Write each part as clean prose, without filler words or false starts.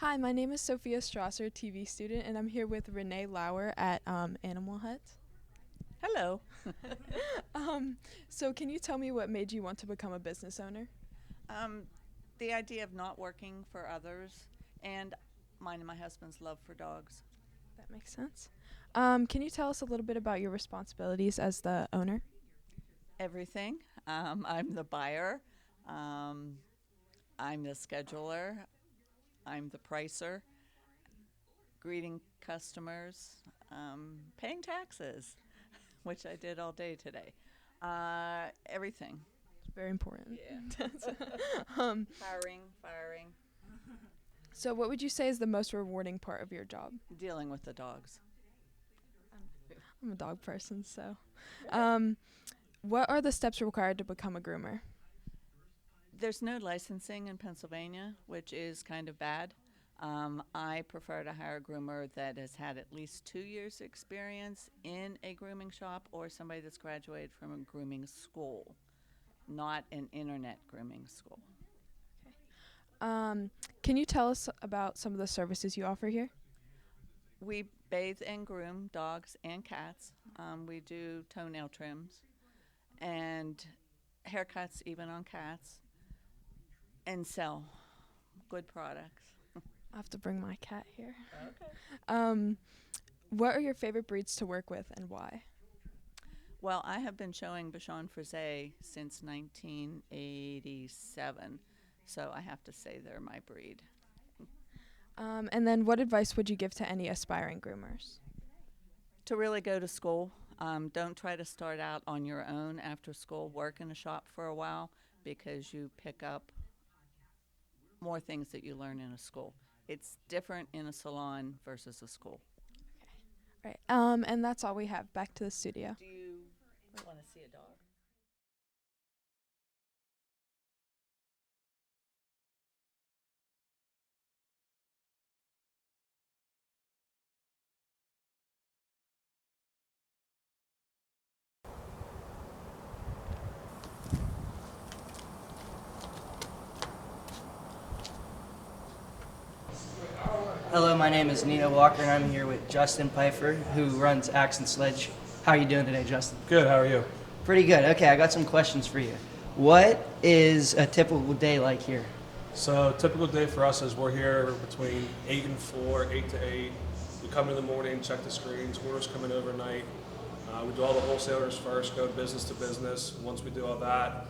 Hi, my name is Sophia Strasser, TV student, and I'm here with Renee Lauer at Animal Hut. Hello. Um, so, can you tell me what made you want to become a business owner? Um, the idea of not working for others and mine and my husband's love for dogs. That makes sense. Can you tell us a little bit about your responsibilities as the owner? Everything. I'm the buyer. Um, I'm the scheduler. I'm the pricer. Greeting customers. Paying taxes, which I did all day today. Everything. It's very important. Yeah. um, Hiring, firing, so, what would you say is the most rewarding part of your job? dealing with the dogs. I'm a dog person, so. Um, what are the steps required to become a groomer? There's no licensing in Pennsylvania, which is kind of bad. I prefer to hire a groomer that has had at least 2 years' experience in a grooming shop or somebody that's graduated from a grooming school, not an internet grooming school. Um, can you tell us about some of the services you offer here? We bathe and groom dogs and cats. We do toenail trims and haircuts, even on cats, and sell good products. I have to bring my cat here. Okay. Um, what are your favorite breeds to work with and why? Well, I have been showing Bichon Frise since 1987, so I have to say they're my breed. And then what advice would you give to any aspiring groomers? To really go to school, don't try to start out on your own after school. Work in a shop for a while because you pick up more things that you learn in a school. It's different in a salon versus a school. Right. And that's all we have. Back to the studio. Do you want to see a dog? Hello, my name is Nino Walker, and I'm here with Justin Pfeiffer, who runs Axe and Sledge. How are you doing today, Justin? Good, how are you? Pretty good. Okay, I got some questions for you. What is a typical day like here? So, typical day for us is we're here between 8 and 4, 8 to 8. We come in the morning, check the screens, orders come in overnight. We do all the wholesalers first, go business to business. Once we do all that,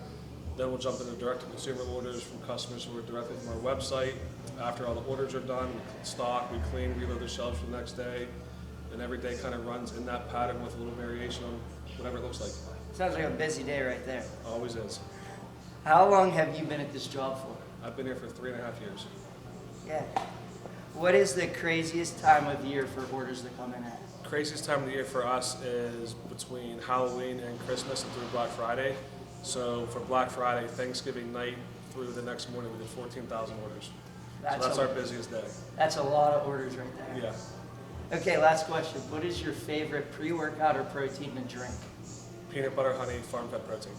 then we'll jump into direct to consumer orders from customers who are directly from our website. After all the orders are done, we stock, we clean, reload the shelves for the next day. And every day kind of runs in that pattern with a little variation on whatever it looks like. Sounds like a busy day right there. Always is. How long have you been at this job for? I've been here for 3.5 years. Yeah. What is the craziest time of year for orders to come in at? Craziest time of the year for us is between Halloween and Christmas and through Black Friday. So for Black Friday, Thanksgiving night through the next morning, we did 14,000 orders. So that's our busiest day. That's a lot of orders right there. Yeah. Okay, last question. What is your favorite pre-workout or protein to drink? Peanut butter, honey, farm-fed protein.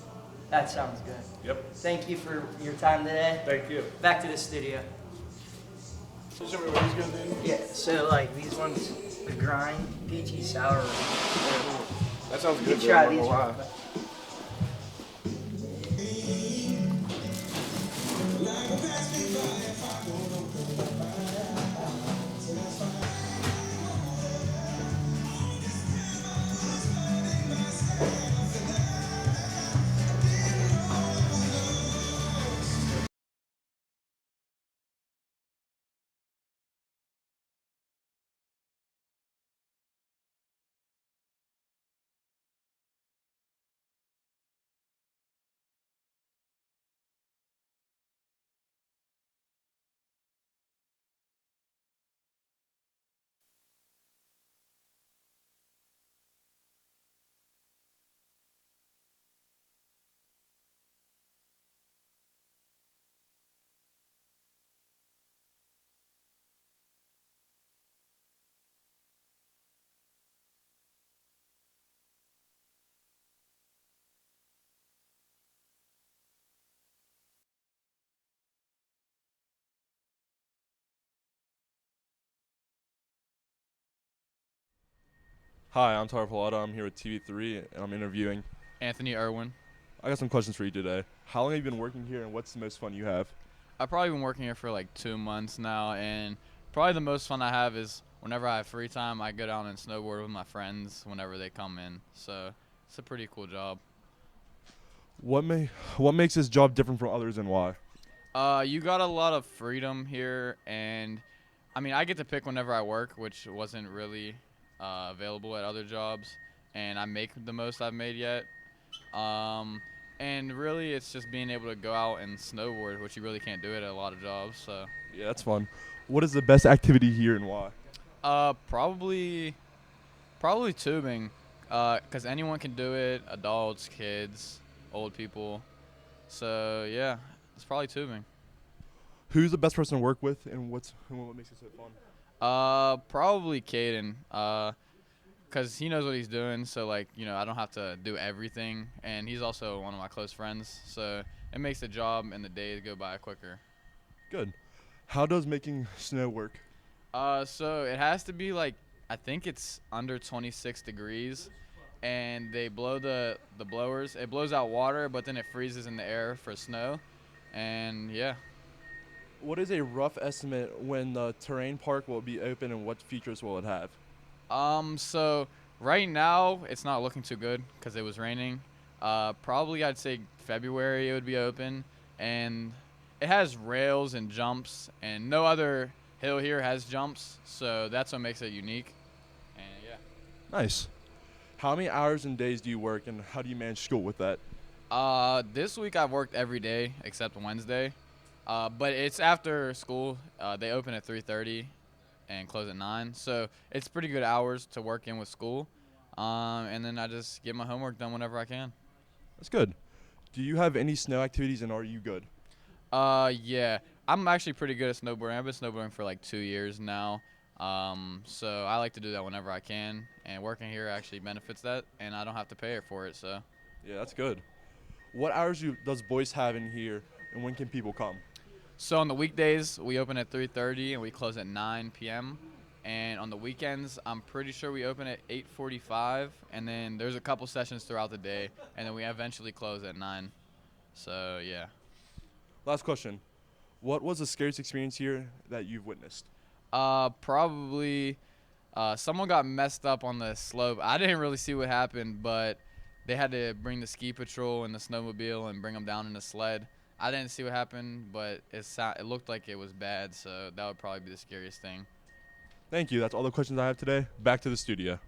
That sounds good. Yep. Thank you for your time today. Thank you. Back to the studio. Show me what he's gonna do. Yeah, so like these ones, the grind, peachy sour. That sounds You good. can try these ones. Hi, I'm Tara Pallotta. I'm here with TV3, and I'm interviewing. Anthony Irwin. I got some questions for you today. How long have you been working here, and what's the most fun you have? I've probably been working here for like 2 months now, and probably the most fun I have is whenever I have free time, I go down and snowboard with my friends whenever they come in. So it's a pretty cool job. What makes this job different from others, and why? You got a lot of freedom here, and I mean, I get to pick whenever I work, which wasn't really available at other jobs, and I make the most I've made yet. And really, it's just being able to go out and snowboard, which you really can't do it at a lot of jobs. So Yeah, that's fun. What is the best activity here, and why? probably tubing, 'cause anyone can do it, adults, kids, old people. So yeah, it's probably tubing. Who's the best person to work with, and what makes it so fun? Probably Caden, 'cause he knows what he's doing. So like, I don't have to do everything, and he's also one of my close friends. So it makes the job and the days go by quicker. Good. How does making snow work? So it has to be like, I think it's under 26 degrees, and they blow the blowers. It blows out water, but then it freezes in the air for snow, and yeah. What is a rough estimate when the terrain park will be open, and what features will it have? So right now it's not looking too good because it was raining. Probably I'd say February it would be open, and it has rails and jumps, and no other hill here has jumps, so that's what makes it unique. And yeah. Nice. How many hours and days do you work, and how do you manage school with that? This week I've worked every day except Wednesday. But it's after school. They open at 3:30 and close at 9. So it's pretty good hours to work in with school. And then I just get my homework done whenever I can. That's good. Do you have any snow activities, and are you good? Yeah. I'm actually pretty good at snowboarding. I've been snowboarding for like 2 years now. So I like to do that whenever I can. And working here actually benefits that, and I don't have to pay for it, so. Yeah, that's good. What hours does Boyce have in here, and when can people come? So on the weekdays, we open at 3:30 and we close at 9 p.m. And on the weekends, I'm pretty sure we open at 8:45, and then there's a couple sessions throughout the day, and then we eventually close at 9. So yeah. Last question. What was the scariest experience here that you've witnessed? Probably someone got messed up on the slope. I didn't really see what happened, but they had to bring the ski patrol and the snowmobile and bring them down in a sled. I didn't see what happened, but it looked like it was bad, so that would probably be the scariest thing. Thank you. That's all the questions I have today. Back to the studio.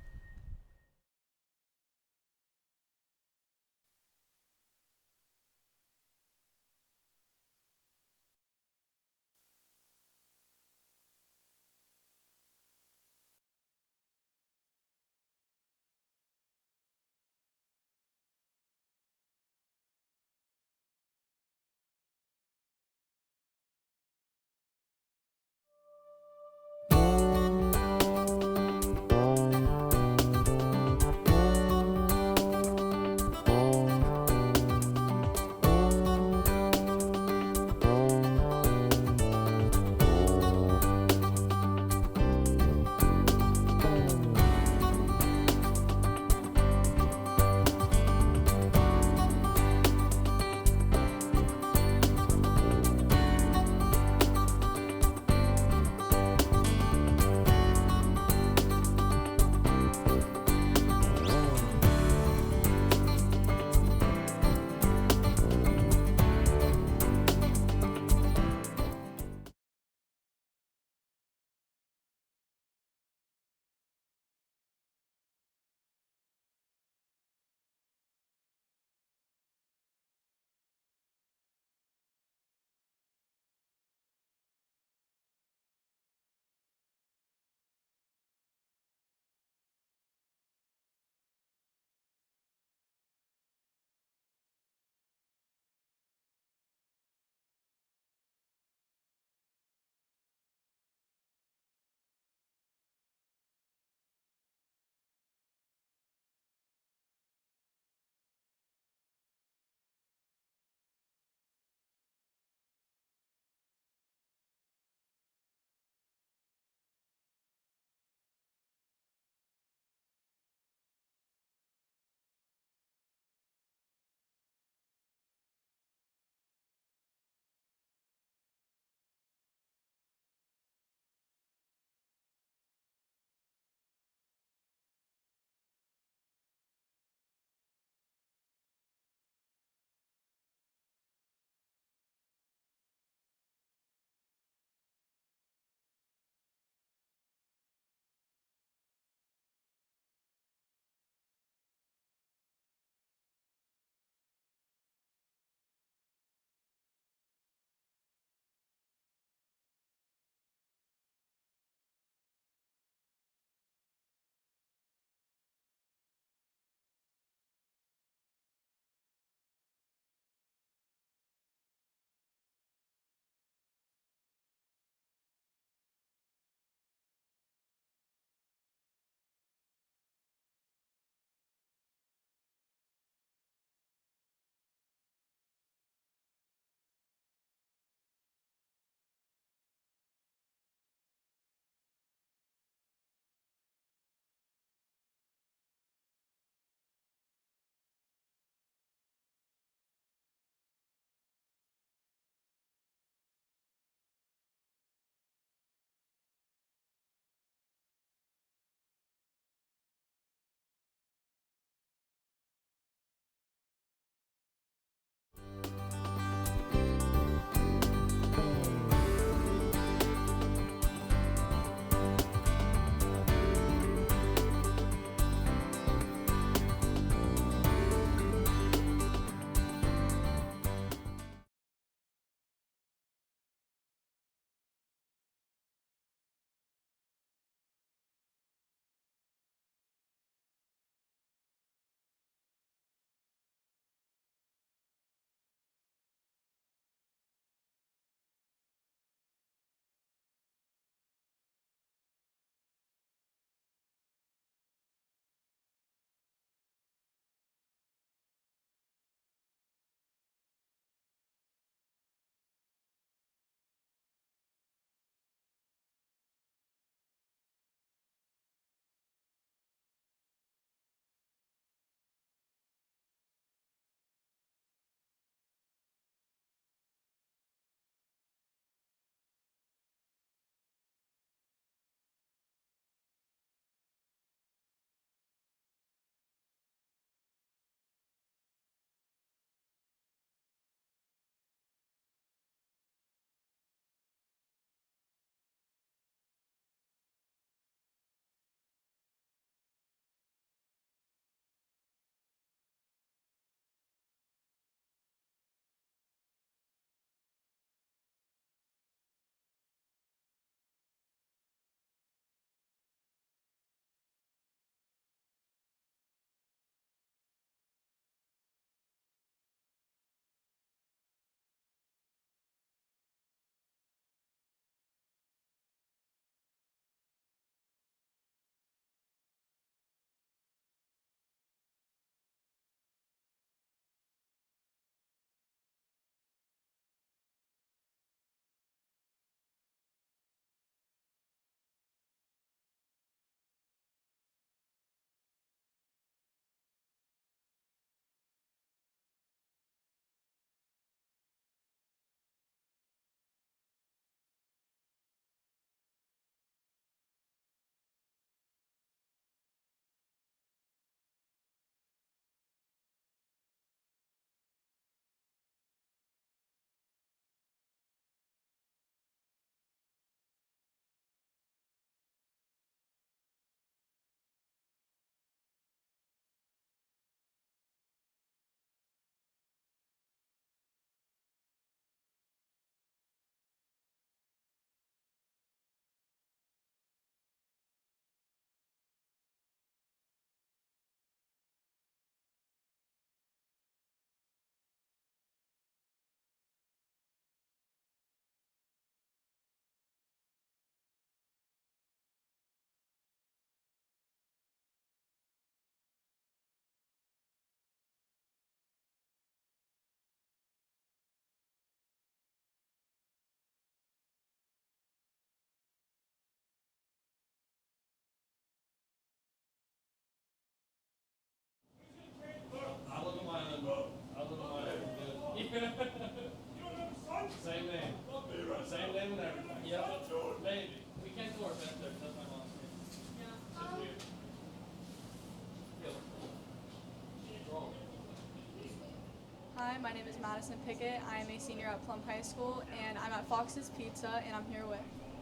name is Madison Pickett. I am a senior at Plum High School, and I'm at Fox's Pizza, and I'm here with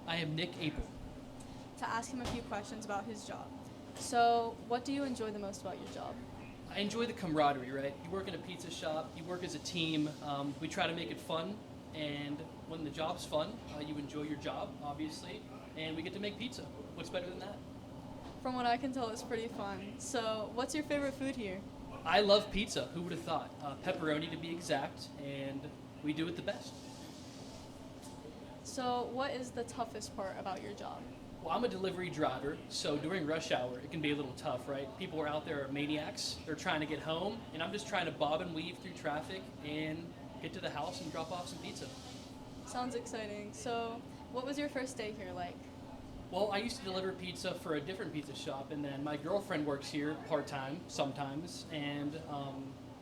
I am Nick April. to ask him a few questions about his job. So, what do you enjoy the most about your job? I enjoy the camaraderie, right? You work in a pizza shop, you work as a team. We try to make it fun, and when the job's fun, you enjoy your job, obviously, and we get to make pizza. What's better than that? From what I can tell, it's pretty fun. So, what's your favorite food here? I love pizza. Who would have thought? Pepperoni to be exact, and we do it the best. So, what is the toughest part about your job? Well, I'm a delivery driver, so during rush hour, it can be a little tough, right? People are out there are maniacs. They're trying to get home, and I'm just trying to bob and weave through traffic and get to the house and drop off some pizza. Sounds exciting. So, what was your first day here like? Well, I used to deliver pizza for a different pizza shop, and then my girlfriend works here part-time sometimes, and,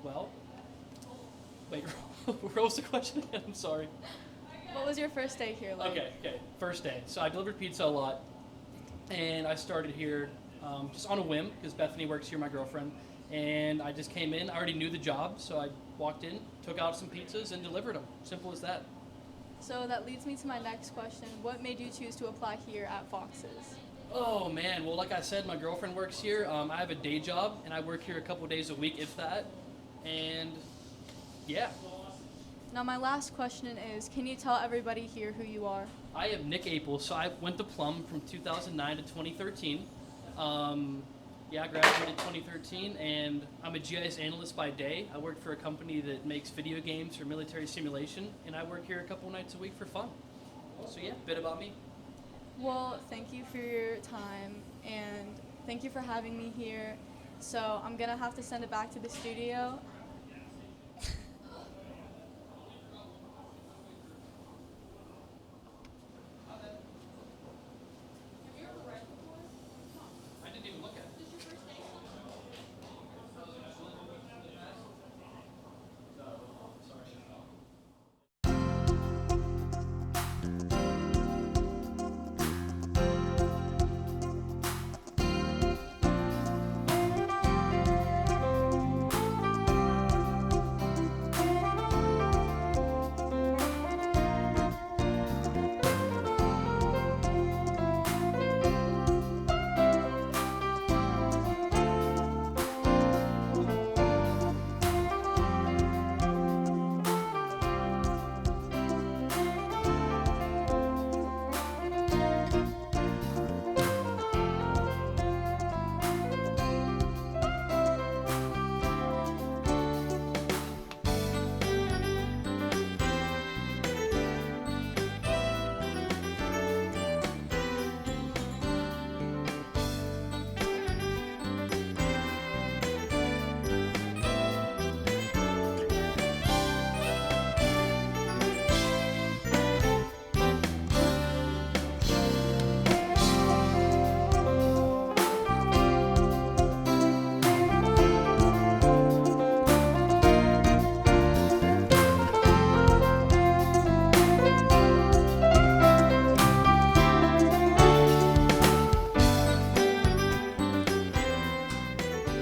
well, wait, what was the question again? I'm sorry. What was your first day here like? Okay, first day. So I delivered pizza a lot, and I started here just on a whim, because Bethany works here, my girlfriend, and I just came in. I already knew the job, so I walked in, took out some pizzas, and delivered them. Simple as that. So, that leads me to my next question. What made you choose to apply here at Fox's? Oh man, well like I said, my girlfriend works here. I have a day job and I work here a couple days a week, if that. And yeah, Now, my last question is, can you tell everybody here who you are? I am Nick April. So I went to Plum from 2009 to 2013. I graduated 2013 and I'm a GIS analyst by day. I work for a company that makes video games for military simulation, and I work here a couple nights a week for fun. So yeah, a bit about me. Well, thank you for your time, and thank you for having me here. So, I'm going to have to send it back to the studio. I didn't even look at it.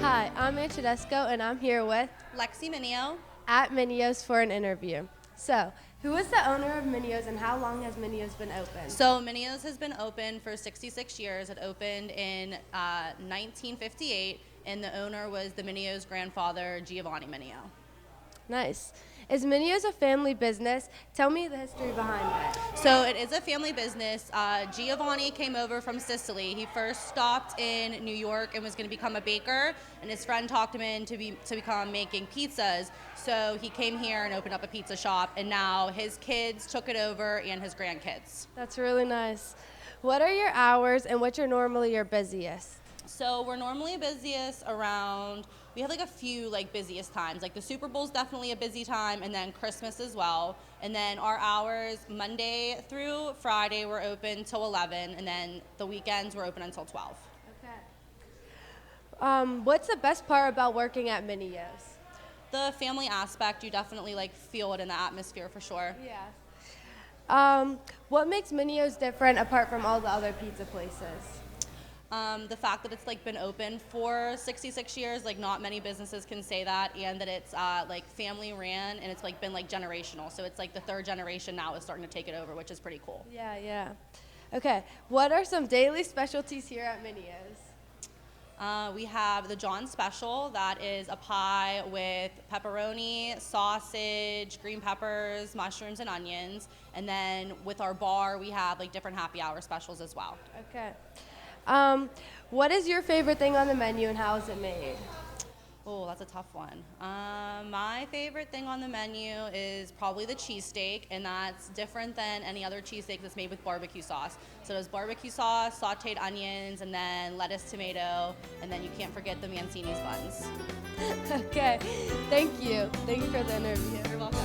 Hi, I'm Ann Tedesco, and I'm here with Lexi Minio. at Minios for an interview. So, who is the owner of Minios, and how long has Minios been open? So Minios has been open for 66 years. It opened in 1958, and the owner was the Minios' grandfather, Giovanni Minio. Nice. Is Minios a family business? Tell me the history behind it. So it is a family business. Giovanni came over from Sicily. He first stopped in New York and was going to become a baker, and his friend talked him in to become making pizzas. So he came here and opened up a pizza shop, and now his kids took it over and his grandkids. That's really nice. What are your hours, and what's normally your busiest? So we're normally busiest around, we have like a few busiest times. Like the Super Bowl's definitely a busy time, and then Christmas as well. And then our hours, Monday through Friday, we're open till 11, and then the weekends we're open until 12. Okay. What's the best part about working at Minios? The family aspect, you definitely feel it in the atmosphere for sure. Yeah. What makes Minios different apart from all the other pizza places? The fact that it's like been open for 66 years, like not many businesses can say that, and that it's like family ran and it's like been like generational. So it's like the third generation now is starting to take it over, which is pretty cool. Yeah, yeah. Okay, what are some daily specialties here at Minio's? We have the John Special. That is a pie with pepperoni, sausage, green peppers, mushrooms, and onions. And then with our bar, we have like different happy hour specials as well. Okay. What is your favorite thing on the menu and how is it made? Oh, that's a tough one. My favorite thing on the menu is probably the cheesesteak, and that's different than any other cheesesteak that's made with barbecue sauce. So there's barbecue sauce, sauteed onions, and then lettuce, tomato, and then you can't forget the Mancini's buns. Okay, thank you. Thank you for the interview. You're welcome.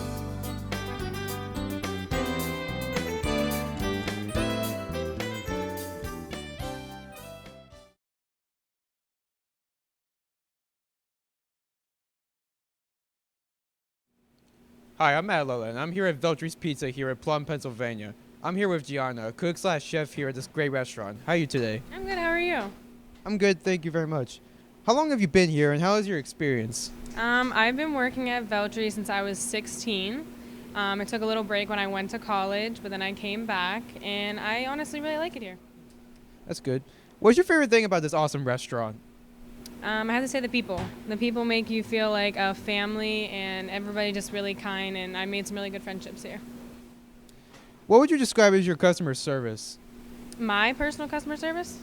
Hi, I'm Matt Lola, and I'm here at Veltry's Pizza here at Plum, Pennsylvania. I'm here with Gianna, a cook/chef here at this great restaurant. How are you today? I'm good. How are you? I'm good, thank you very much. How long have you been here, and how is your experience? I've been working at Veltry since I was 16. I took a little break when I went to college, but then I came back, and I honestly really like it here. That's good. What's your favorite thing about this awesome restaurant? I have to say the people. The people make you feel like a family, and everybody just really kind, and I made some really good friendships here. What would you describe as your customer service? My personal customer service?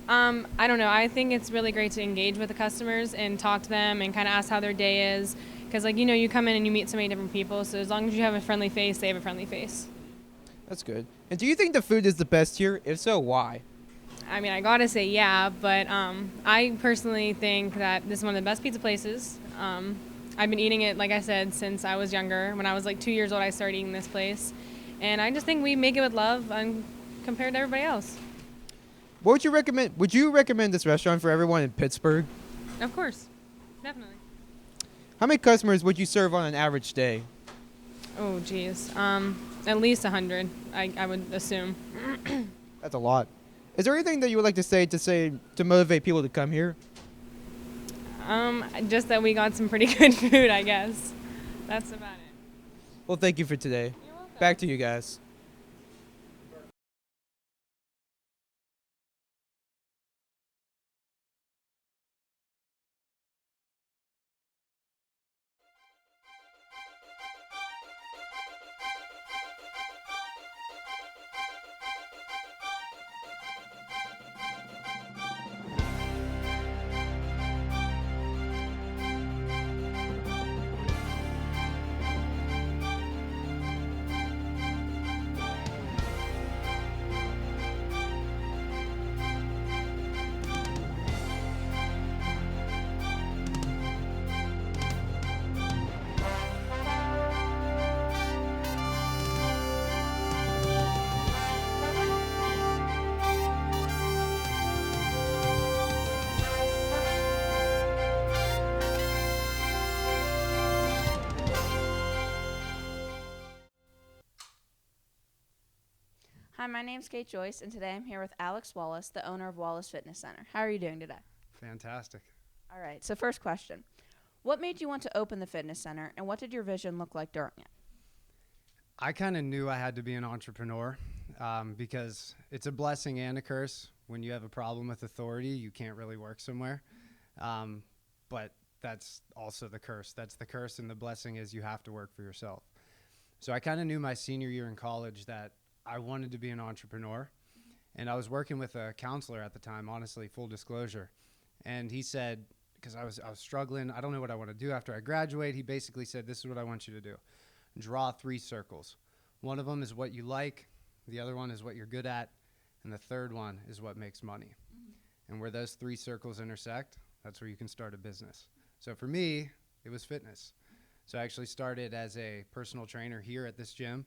I don't know. I think it's really great to engage with the customers and talk to them and kind of ask how their day is. Because, like, you know, you come in and you meet so many different people, so as long as you have a friendly face, they have a friendly face. That's good. And do you think the food is the best here? If so, why? I mean, I gotta say yeah, but I personally think that this is one of the best pizza places. I've been eating it, like I said, since I was younger. When I was like 2 years old, I started eating this place. And I just think we make it with love compared to everybody else. What would you recommend? Would you recommend this restaurant for everyone in Pittsburgh? Of course, definitely. How many customers would you serve on an average day? Oh, geez. At least 100, I would assume. That's a lot. Is there anything that you would like to say to motivate people to come here? Just that we got some pretty good food, I guess. That's about it. Well, thank you for today. You're welcome. Back to you guys. Hi, my name's Kate Joyce, and today I'm here with Alex Wallace, the owner of Wallace Fitness Center. How are you doing today? Fantastic. All right, so first question. What made you want to open the fitness center, and what did your vision look like during it? I kind of knew I had to be an entrepreneur because it's a blessing and a curse. When you have a problem with authority, you can't really work somewhere. But that's also the curse. That's the curse, and the blessing is you have to work for yourself. So I kind of knew my senior year in college that I wanted to be an entrepreneur. And I was working with a counselor at the time, honestly, full disclosure. And he said, because I was struggling, I don't know what I want to do after I graduate. He basically said, this is what I want you to do. Draw 3 circles. One of them is what you like. The other one is what you're good at. And the third one is what makes money. And where those 3 circles intersect, that's where you can start a business. So for me, it was fitness. So I actually started as a personal trainer here at this gym.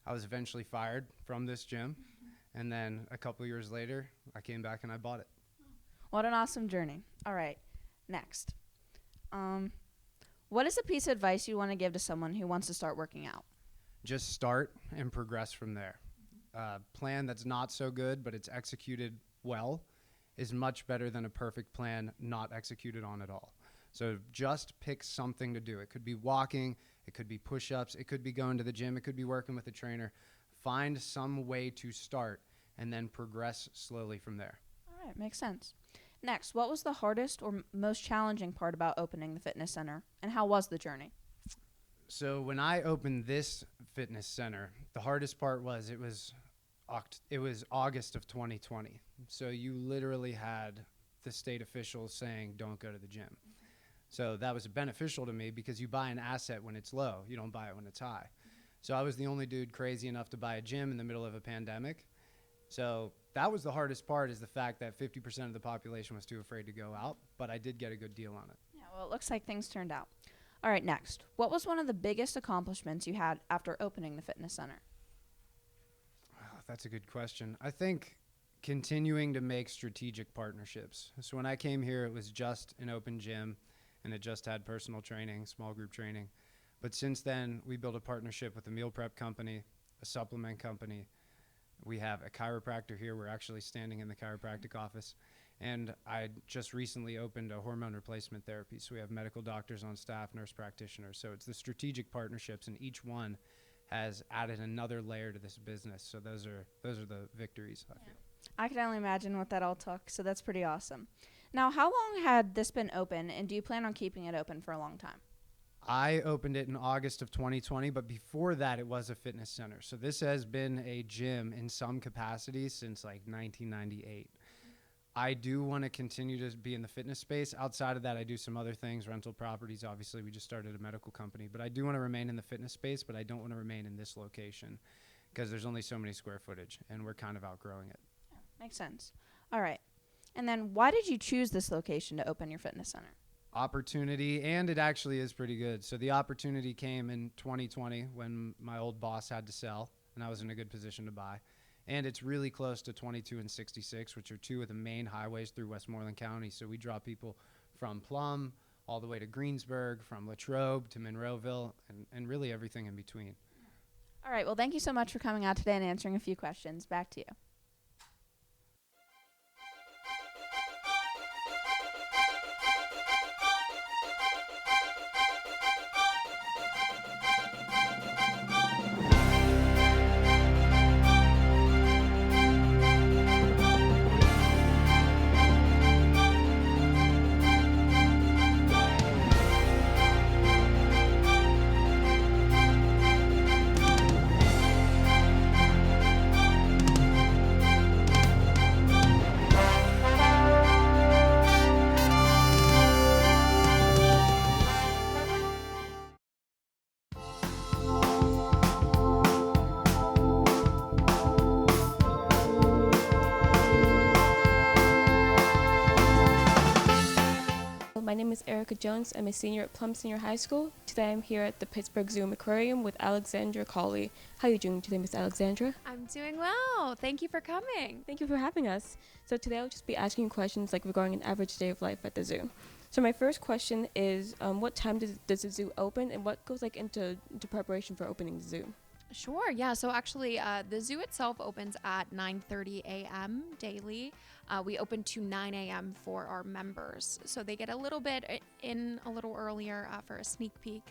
I was eventually fired from this gym. And then a couple years later, I came back and I bought it. What an awesome journey. All right, next. What is a piece of advice you want to give to someone who wants to start working out? Just start and progress from there. Plan that's not so good, but it's executed well, is much better than a perfect plan not executed on at all. So just pick something to do. It could be walking, it could be push-ups, it could be going to the gym, it could be working with a trainer. Find some way to start and then progress slowly from there. All right, makes sense. Next, what was the hardest or most challenging part about opening the fitness center, and how was the journey? So when I opened this fitness center, the hardest part was it was August of 2020. So you literally had the state officials saying, don't go to the gym. So that was beneficial to me because you buy an asset when it's low. You don't buy it when it's high. So I was the only dude crazy enough to buy a gym in the middle of a pandemic. So that was the hardest part, is the fact that 50% of the population was too afraid to go out, but I did get a good deal on it. Yeah, well, it looks like things turned out. All right, next. What was one of the biggest accomplishments you had after opening the fitness center? Oh, that's a good question. I think continuing to make strategic partnerships. So when I came here, it was just an open gym, and it just had personal training, small group training. But since then, we built a partnership with a meal prep company, a supplement company. We have a chiropractor here. We're actually standing in the chiropractic office. And I just recently opened a hormone replacement therapy. So we have medical doctors on staff, nurse practitioners. So it's the strategic partnerships, and each one has added another layer to this business. So those are the victories, I feel. I can only imagine what that all took, so that's pretty awesome. Now, how long had this been open, and do you plan on keeping it open for a long time? I opened it in August of 2020, but before that, it was a fitness center. So this has been a gym in some capacity since like 1998. I do want to continue to be in the fitness space. Outside of that, I do some other things, rental properties. Obviously, we just started a medical company, but I do want to remain in the fitness space, but I don't want to remain in this location because there's only so many square footage, and we're kind of outgrowing it. Yeah, makes sense. All right. And then why did you choose this location to open your fitness center? Opportunity, and it actually is pretty good. So the opportunity came in 2020 when my old boss had to sell, and I was in a good position to buy. And it's really close to 22 and 66, which are two of the main highways through Westmoreland County. So we draw people from Plum all the way to Greensburg, from Latrobe to Monroeville, and really everything in between. All right. Well, thank you so much for coming out today and answering a few questions. Back to you. My name is Erica Jones. I'm a senior at Plum Senior High School. Today I'm here at the Pittsburgh Zoo and Aquarium with Alexandra Colley. How are you doing today, Miss Alexandra? I'm doing well. Thank you for coming. Thank you for having us. So today I'll just be asking you questions like regarding an average day of life at the zoo. So my first question is, what time does the zoo open, and what goes into preparation for opening the zoo? Sure, yeah. So actually, the zoo itself opens at 9:30 a.m. daily. We open to 9 a.m. for our members. So they get a little bit in a little earlier for a sneak peek.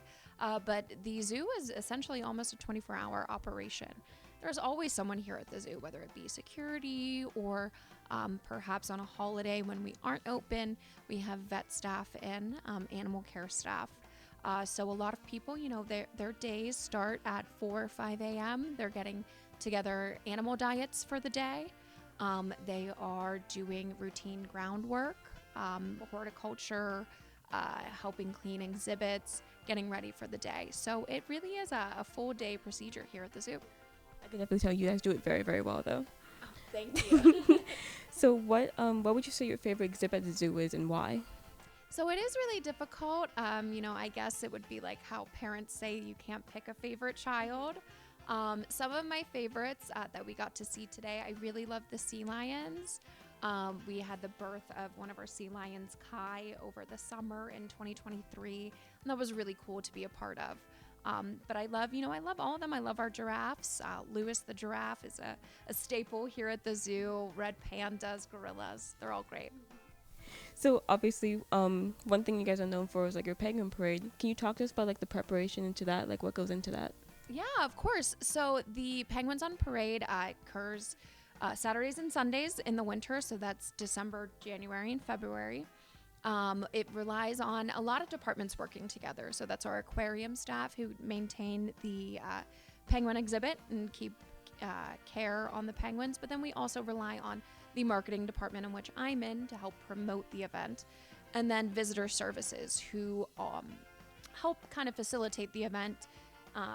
But the zoo is essentially almost a 24-hour operation. There's always someone here at the zoo, whether it be security or perhaps on a holiday when we aren't open. We have vet staff and animal care staff. So a lot of people, their days start at 4 or 5 a.m. They're getting together animal diets for the day. They are doing routine groundwork, horticulture, helping clean exhibits, getting ready for the day. So it really is a full day procedure here at the zoo. I can definitely tell you guys do it very, very well, though. Oh, thank you. So what would you say your favorite exhibit at the zoo is, and why? So it is really difficult. I guess it would be like how parents say you can't pick a favorite child. Some of my favorites that we got to see today, I really love the sea lions. We had the birth of one of our sea lions, Kai, over the summer in 2023, and that was really cool to be a part of. But I love, I love all of them. I love our giraffes. Lewis the giraffe is a staple here at the zoo. Red pandas, gorillas, they're all great. So obviously, one thing you guys are known for is like your penguin parade. Can you talk to us about like the preparation into that, like what goes into that? Yeah, of course. So the Penguins on Parade occurs Saturdays and Sundays in the winter. So that's December, January, and February. It relies on a lot of departments working together. So that's our aquarium staff who maintain the penguin exhibit and keep care on the penguins. But then we also rely on the marketing department, in which I'm in, to help promote the event. And then visitor services, who help kind of facilitate the event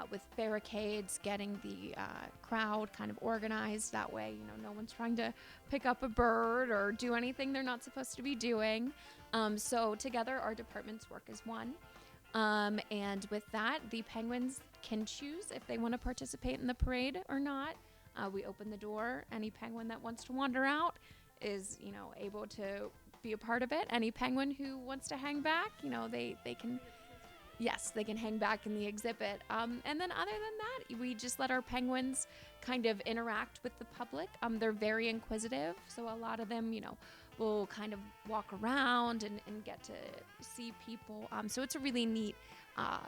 with barricades, getting the crowd kind of organized. That way, no one's trying to pick up a bird or do anything they're not supposed to be doing. So together, our departments work as one. And with that, the penguins can choose if they want to participate in the parade or not. We open the door. Any penguin that wants to wander out is, able to be a part of it. Any penguin who wants to hang back, they can. Yes, they can hang back in the exhibit. And then other than that, we just let our penguins kind of interact with the public. They're very inquisitive, so a lot of them, will kind of walk around and get to see people. So it's a really neat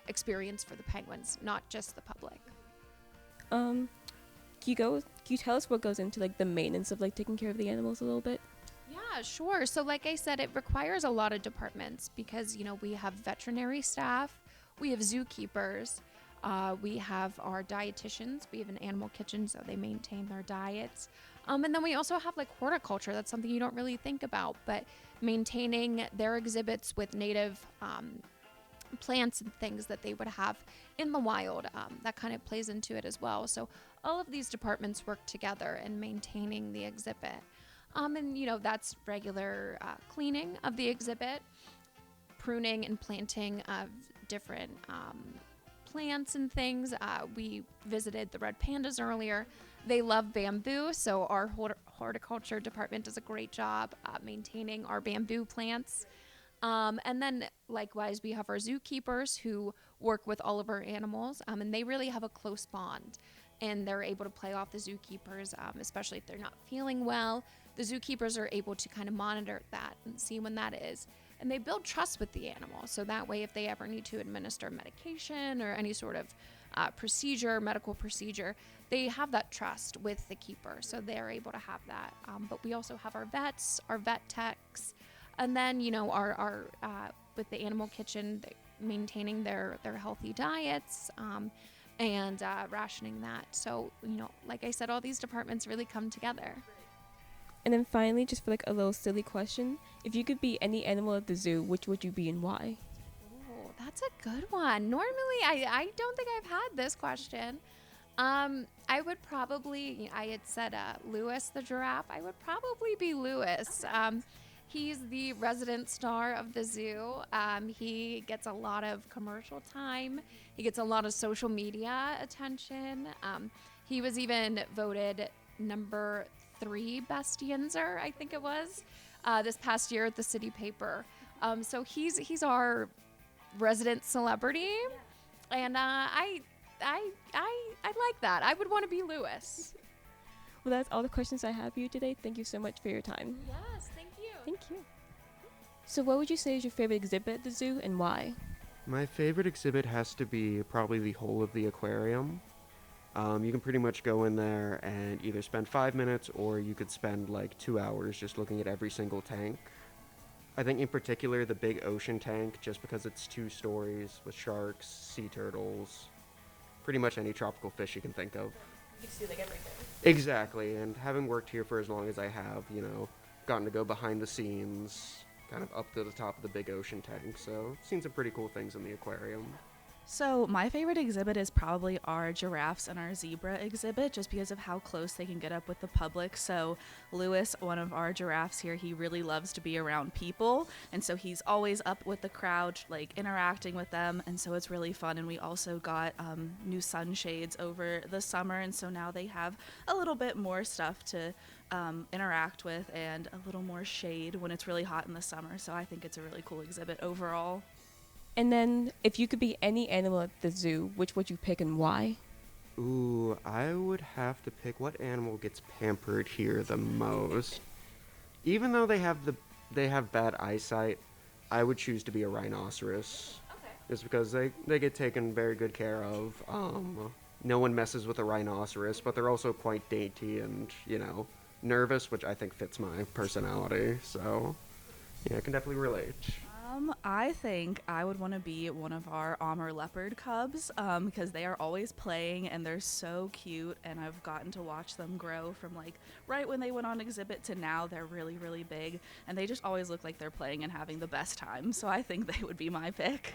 experience for the penguins, not just the public. Can you tell us what goes into like the maintenance of like taking care of the animals a little bit? Yeah, sure. So like I said, it requires a lot of departments because, we have veterinary staff, we have zookeepers, we have our dietitians, we have an animal kitchen, so they maintain their diets. And then we also have like horticulture. That's something you don't really think about, but maintaining their exhibits with native plants and things that they would have in the wild, that kind of plays into it as well. So all of these departments work together in maintaining the exhibit. And, that's regular cleaning of the exhibit, pruning and planting of different plants and things. We visited the red pandas earlier. They love bamboo, so our horticulture department does a great job maintaining our bamboo plants. And then, likewise, we have our zookeepers who work with all of our animals, and they really have a close bond. And they're able to play off the zookeepers, especially if they're not feeling well. The zookeepers are able to kind of monitor that and see when that is. And they build trust with the animal. So that way, if they ever need to administer medication or any sort of medical procedure, they have that trust with the keeper. So they're able to have that. But we also have our vets, our vet techs, and then, our with the animal kitchen, maintaining their healthy diets, and rationing that. So, like I said, all these departments really come together. And then finally, just for like a little silly question, if you could be any animal at the zoo, which would you be and why? Oh, that's a good one. Normally, I don't think I've had this question. I would probably, I had said Lewis the giraffe. I would probably be Lewis. He's the resident star of the zoo. He gets a lot of commercial time. He gets a lot of social media attention. He was even voted number 3 best Yinzer, I think it was, this past year at the city paper. So he's our resident celebrity, and I like that. I would want to be Lewis. Well, that's all the questions I have for you today. Thank you so much for your time. Yes, thank you. Thank you. So what would you say is your favorite exhibit at the zoo and why? My favorite exhibit has to be probably the whole of the aquarium. You can pretty much go in there and either spend 5 minutes or you could spend like 2 hours just looking at every single tank. I think in particular the big ocean tank, just because it's 2 stories with sharks, sea turtles, pretty much any tropical fish you can think of. You see like everything. Exactly, and having worked here for as long as I have, gotten to go behind the scenes, kind of up to the top of the big ocean tank, so seen some pretty cool things in the aquarium. So my favorite exhibit is probably our giraffes and our zebra exhibit, just because of how close they can get up with the public. So Lewis, one of our giraffes here, he really loves to be around people, and so he's always up with the crowd, like interacting with them, and so it's really fun. And we also got new sunshades over the summer, and so now they have a little bit more stuff to interact with and a little more shade when it's really hot in the summer. So I think it's a really cool exhibit overall. And then, if you could be any animal at the zoo, which would you pick and why? Ooh, I would have to pick what animal gets pampered here the most. Even though they have bad eyesight, I would choose to be a rhinoceros. Okay. Just because they get taken very good care of. No one messes with a rhinoceros, but they're also quite dainty and, nervous, which I think fits my personality. So, yeah, I can definitely relate. I think I would want to be one of our Amur leopard cubs because they are always playing and they're so cute, and I've gotten to watch them grow from like right when they went on exhibit to now. They're really, really big, and they just always look like they're playing and having the best time. So I think they would be my pick.